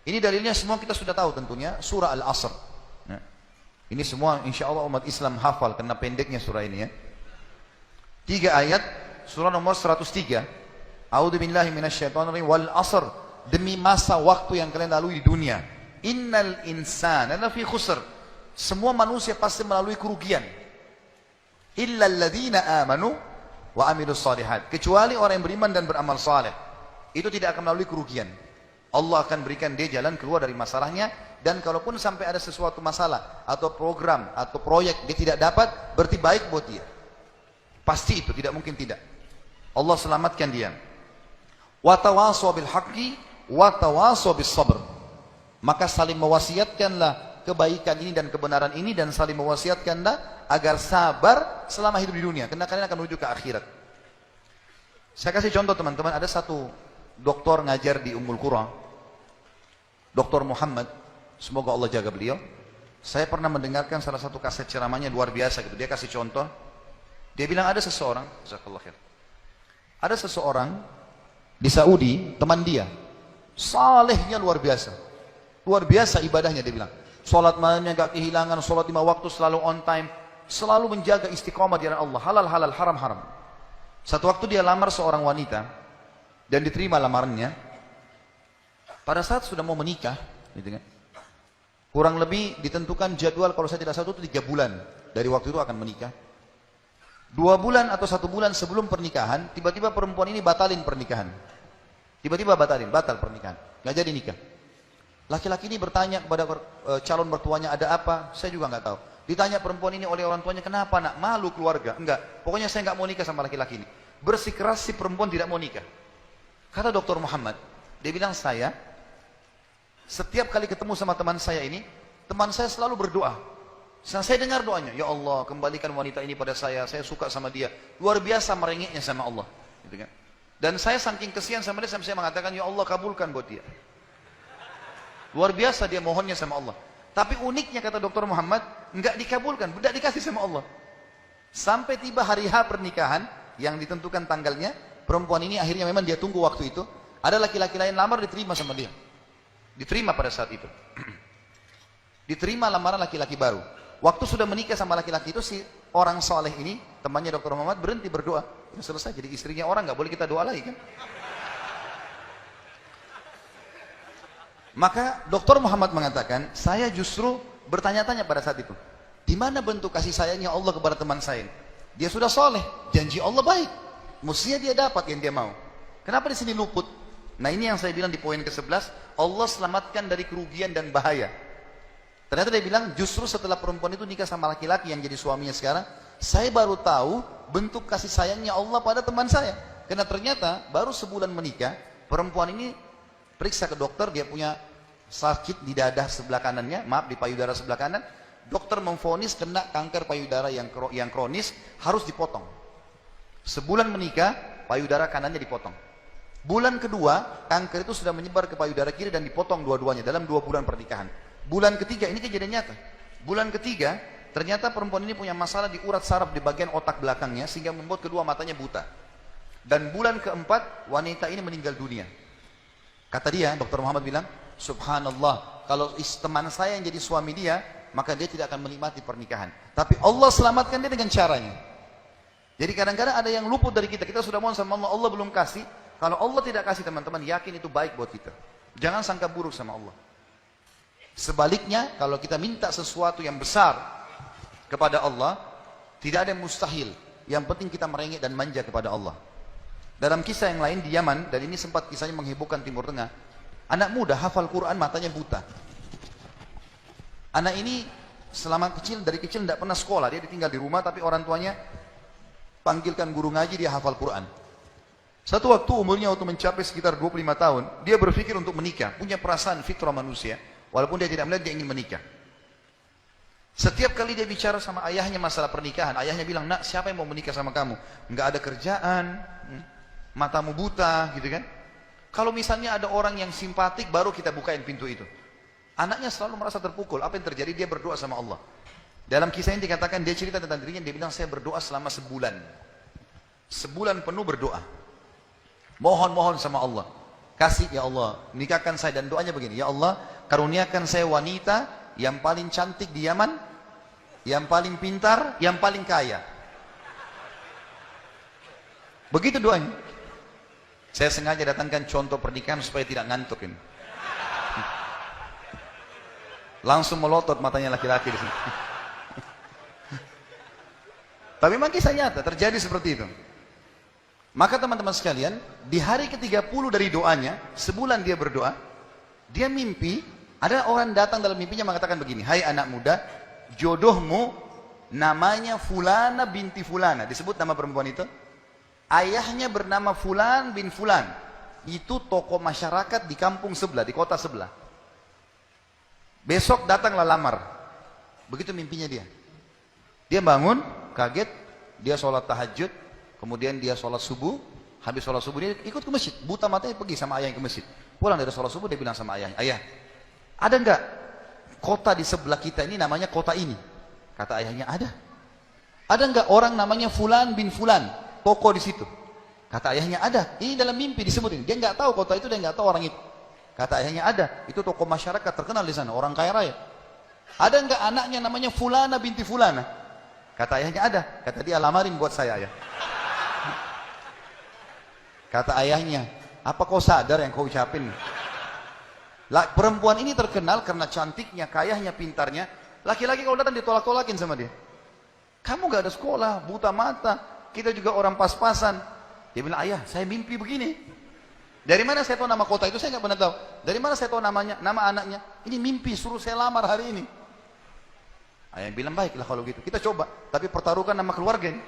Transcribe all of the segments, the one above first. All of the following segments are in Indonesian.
Ini dalilnya semua kita sudah tahu tentunya, surah Al-Asr. Nah, ini semua insya Allah umat Islam hafal karena pendeknya surah ini ya. 3 ayat, surah nomor 103. A'udzubillahi minasyaitonirrajim wal asr, demi masa waktu yang kalian lalui di dunia. Innal insana lafi khusr, semua manusia pasti melalui kerugian. Illa alladzina amanu wa amilus shalihat, kecuali orang yang beriman dan beramal saleh. Itu tidak akan melalui kerugian. Allah akan berikan dia jalan keluar dari masalahnya, dan kalaupun sampai ada sesuatu masalah atau program atau proyek dia tidak dapat, berarti baik buat dia. Pasti itu, tidak mungkin tidak. Allah selamatkan dia. Wa tawasaw bil haqqi wa tawasaw bis sabr. Maka saling mewasiatkanlah kebaikan ini dan kebenaran ini, dan saling mewasiatkanlah agar sabar selama hidup di dunia, karena kalian akan menuju ke akhirat. Saya kasih contoh teman-teman, ada satu doktor ngajar di Ummul Qura, Dr. Muhammad, semoga Allah jaga beliau. Saya pernah mendengarkan salah satu kaset ceramahnya luar biasa gitu. Dia kasih contoh, dia bilang ada seseorang, jazakallah khair, ada seseorang di Saudi, teman dia, salehnya luar biasa ibadahnya. Dia bilang, sholat malamnya gak kehilangan, sholat 5 waktu selalu on time, selalu menjaga istiqomah di jalan Allah, halal, haram. Satu waktu dia lamar seorang wanita, dan diterima lamarannya. Pada saat sudah mau menikah, gitu kan, kurang lebih ditentukan jadwal, kalau saya tidak salah itu 3 bulan dari waktu itu akan menikah. 2 bulan atau 1 bulan sebelum pernikahan, tiba-tiba perempuan ini batalin pernikahan. Batal pernikahan, nggak jadi nikah. Laki-laki ini bertanya kepada calon mertuanya, ada apa? Saya juga nggak tahu. Ditanya perempuan ini oleh orang tuanya, kenapa nak? Malu keluarga? Enggak, pokoknya saya nggak mau nikah sama laki-laki ini. Bersikeras si perempuan tidak mau nikah. Kata Dr. Muhammad, dia bilang, saya setiap kali ketemu sama teman saya ini, teman saya selalu berdoa. Saya dengar doanya, ya Allah kembalikan wanita ini pada saya suka sama dia. Luar biasa merengeknya sama Allah, gitu kan. Dan saya saking kesian sama dia, sampai saya mengatakan, ya Allah kabulkan buat dia. Luar biasa dia mohonnya sama Allah. Tapi uniknya kata Dr. Muhammad, enggak dikabulkan, enggak dikasih sama Allah. Sampai tiba hari H pernikahan yang ditentukan tanggalnya, perempuan ini akhirnya memang dia tunggu waktu itu, ada laki-laki lain lamar, diterima sama dia. Diterima pada saat itu. Diterima lamaran laki-laki baru. Waktu sudah menikah sama laki-laki itu, si orang soleh ini, temannya Dr. Muhammad, berhenti berdoa. Ya selesai, jadi istrinya orang, nggak boleh kita doa lagi kan. Maka Dr. Muhammad mengatakan, saya justru bertanya-tanya pada saat itu, di mana bentuk kasih sayangnya Allah kepada teman saya? Dia sudah soleh, janji Allah baik, mestinya dia dapat yang dia mau. Kenapa di sini luput? Nah ini yang saya bilang di poin ke-11, Allah selamatkan dari kerugian dan bahaya. Ternyata dia bilang, justru setelah perempuan itu nikah sama laki-laki yang jadi suaminya sekarang, saya baru tahu bentuk kasih sayangnya Allah pada teman saya. Karena ternyata baru sebulan menikah, perempuan ini periksa ke dokter, dia punya sakit di dada sebelah kanannya, maaf di payudara sebelah kanan. Dokter memvonis kena kanker payudara yang kronis, harus dipotong. Sebulan menikah, payudara kanannya dipotong. Bulan kedua, kanker itu sudah menyebar ke payudara kiri dan dipotong dua-duanya dalam 2 bulan pernikahan. Bulan ketiga, ini kejadian nyata. Bulan ketiga, ternyata perempuan ini punya masalah di urat saraf di bagian otak belakangnya, sehingga membuat kedua matanya buta. Dan bulan keempat, wanita ini meninggal dunia. Kata dia, Dr. Muhammad bilang, subhanallah, kalau teman saya yang jadi suami dia, maka dia tidak akan menikmati pernikahan. Tapi Allah selamatkan dia dengan caranya. Jadi kadang-kadang ada yang luput dari kita. Kita sudah mohon sama Allah, Allah belum kasih. Kalau Allah tidak kasih, teman-teman, yakin itu baik buat kita. Jangan sangka buruk sama Allah. Sebaliknya, kalau kita minta sesuatu yang besar kepada Allah, tidak ada yang mustahil. Yang penting kita merengek dan manja kepada Allah. Dalam kisah yang lain di Yaman, dan ini sempat kisahnya menghebohkan Timur Tengah, anak muda hafal Quran, matanya buta. Anak ini dari kecil tidak pernah sekolah, dia ditinggal di rumah, tapi orang tuanya panggilkan guru ngaji, dia hafal Quran. Satu waktu umurnya waktu mencapai sekitar 25 tahun, dia berpikir untuk menikah, punya perasaan fitrah manusia, walaupun dia tidak melihat, dia ingin menikah. Setiap kali dia bicara sama ayahnya masalah pernikahan, ayahnya bilang, nak siapa yang mau menikah sama kamu? Nggak ada kerjaan, matamu buta, gitu kan. Kalau misalnya ada orang yang simpatik, baru kita bukain pintu itu. Anaknya selalu merasa terpukul. Apa yang terjadi? Dia berdoa sama Allah. Dalam kisah ini dikatakan, dia cerita tentang dirinya, dia bilang, saya berdoa selama sebulan. Sebulan penuh berdoa. Mohon-mohon sama Allah. kasih ya Allah, nikahkan saya. Dan doanya begini, ya Allah, karuniakan saya wanita yang paling cantik di Yaman, yang paling pintar, yang paling kaya. Begitu doanya. Saya sengaja datangkan contoh pernikahan supaya tidak ngantuk ini. Langsung melotot matanya laki-laki di sini. Tapi memang kisah nyata terjadi seperti itu. Maka teman-teman sekalian, di hari ke-30 dari doanya, sebulan dia berdoa, dia mimpi, ada orang datang dalam mimpinya mengatakan begini, hai anak muda, jodohmu namanya Fulana binti Fulana. Disebut nama perempuan itu. Ayahnya bernama Fulan bin Fulan. Itu tokoh masyarakat di kampung sebelah, di kota sebelah. Besok datanglah lamar. Begitu mimpinya dia. Dia bangun, kaget, dia sholat tahajud, kemudian dia sholat subuh, habis sholat subuh dia ikut ke masjid. Buta matanya pergi sama ayahnya ke masjid. Pulang dari sholat subuh dia bilang sama ayahnya, ayah, ada enggak kota di sebelah kita ini namanya kota ini? Kata ayahnya, ada. Ada enggak orang namanya Fulan bin Fulan, tokoh di situ? Kata ayahnya, ada. Ini dalam mimpi disebutin. Dia enggak tahu kota itu, dia enggak tahu orang itu. Kata ayahnya, ada. Itu tokoh masyarakat terkenal di sana, orang kaya raya. Ada enggak anaknya namanya Fulana binti Fulana? Kata ayahnya, ada. Kata dia, lamarin buat saya, ayah. Kata ayahnya, apa kau sadar yang kau ucapin? Perempuan ini terkenal karena cantiknya, kayahnya, pintarnya. Laki-laki kalau datang ditolak-tolakin sama dia. Kamu gak ada sekolah, buta mata, kita juga orang pas-pasan. Dia bilang, ayah, saya mimpi begini. Dari mana saya tahu nama kota itu? Saya gak pernah tahu. Dari mana saya tahu namanya, nama anaknya? Ini mimpi, suruh saya lamar hari ini. Ayah bilang, baiklah kalau gitu, kita coba. Tapi pertaruhkan nama keluarga ini.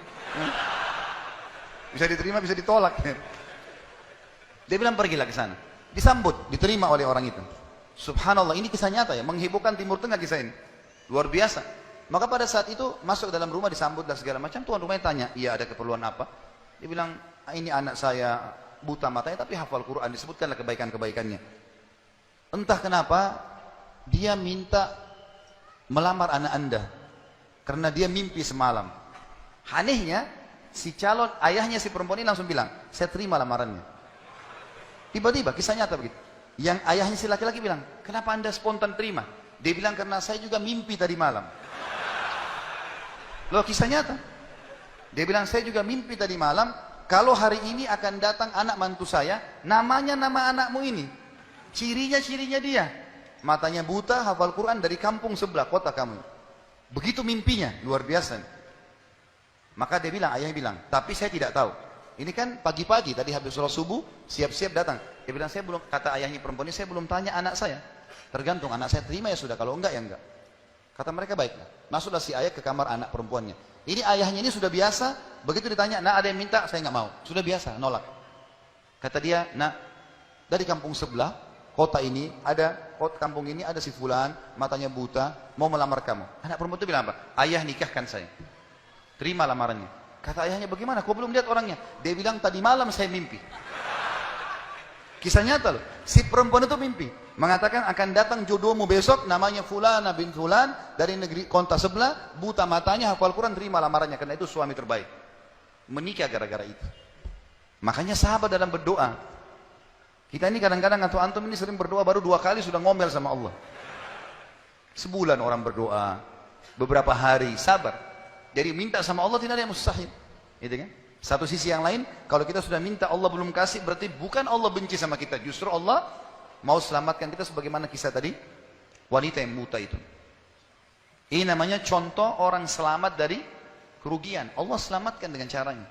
Bisa diterima, bisa ditolak. Dia bilang, pergilah ke sana. Disambut, diterima oleh orang itu. Subhanallah, ini kisah nyata ya, menghebohkan Timur Tengah kisah ini. Luar biasa. Maka pada saat itu masuk ke dalam rumah, disambut dan segala macam. Tuan rumahnya tanya, iya ada keperluan apa? Dia bilang, ini anak saya buta matanya tapi hafal Quran, disebutkanlah kebaikan-kebaikannya. Entah kenapa dia minta melamar anak anda karena dia mimpi semalam. Anehnya si calon ayahnya si perempuan ini langsung bilang, saya terima lamarannya. Tiba-tiba kisah nyata begitu. Yang ayahnya si laki-laki bilang, kenapa anda spontan terima? Dia bilang, karena saya juga mimpi tadi malam. Loh, kisah nyata. Dia bilang, saya juga mimpi tadi malam, kalau hari ini akan datang anak mantu saya, namanya nama anakmu ini. Cirinya dia. Matanya buta, hafal Quran dari kampung sebelah, kota kamu. Begitu mimpinya, luar biasa. Maka dia bilang, ayahnya bilang, tapi saya tidak tahu. Ini kan pagi-pagi, tadi habis sholat subuh, siap-siap datang. Dia bilang, saya belum, kata ayahnya perempuan ini, saya belum tanya anak saya. Tergantung, anak saya terima ya sudah, kalau enggak ya enggak. Kata mereka, baiklah. Masuklah si ayah ke kamar anak perempuannya. Ini ayahnya ini sudah biasa, begitu ditanya, nah ada yang minta, saya enggak mau. Sudah biasa, nolak. Kata dia, nah dari kampung sebelah, kota ini, kampung ini ada si Fulan, matanya buta, mau melamar kamu. Anak perempuan itu bilang apa? Ayah nikahkan saya. Terima lamarannya. Kata ayahnya, bagaimana? Kau belum lihat orangnya? Dia bilang, tadi malam saya mimpi. Kisah nyata loh. Si perempuan itu mimpi. Mengatakan akan datang jodohmu besok, namanya Fulana bin Fulan, dari negeri kota sebelah, buta matanya, hafal Quran, terima lamarannya. Karena itu suami terbaik. Menikah gara-gara itu. Makanya sahabat dalam berdoa. Kita ini kadang-kadang, atau antum ini sering berdoa, baru 2 kali sudah ngomel sama Allah. Sebulan orang berdoa, beberapa hari, sabar. Jadi minta sama Allah tidak ada yang mustahil, gitu kan? Satu sisi yang lain, kalau kita sudah minta Allah belum kasih, berarti bukan Allah benci sama kita, justru Allah mau selamatkan kita, sebagaimana kisah tadi wanita yang buta itu. Ini namanya contoh orang selamat dari kerugian. Allah selamatkan dengan caranya.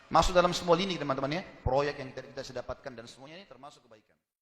Masuk dalam semua lini teman-teman ya, proyek yang kita dapatkan dan semuanya ini termasuk kebaikan.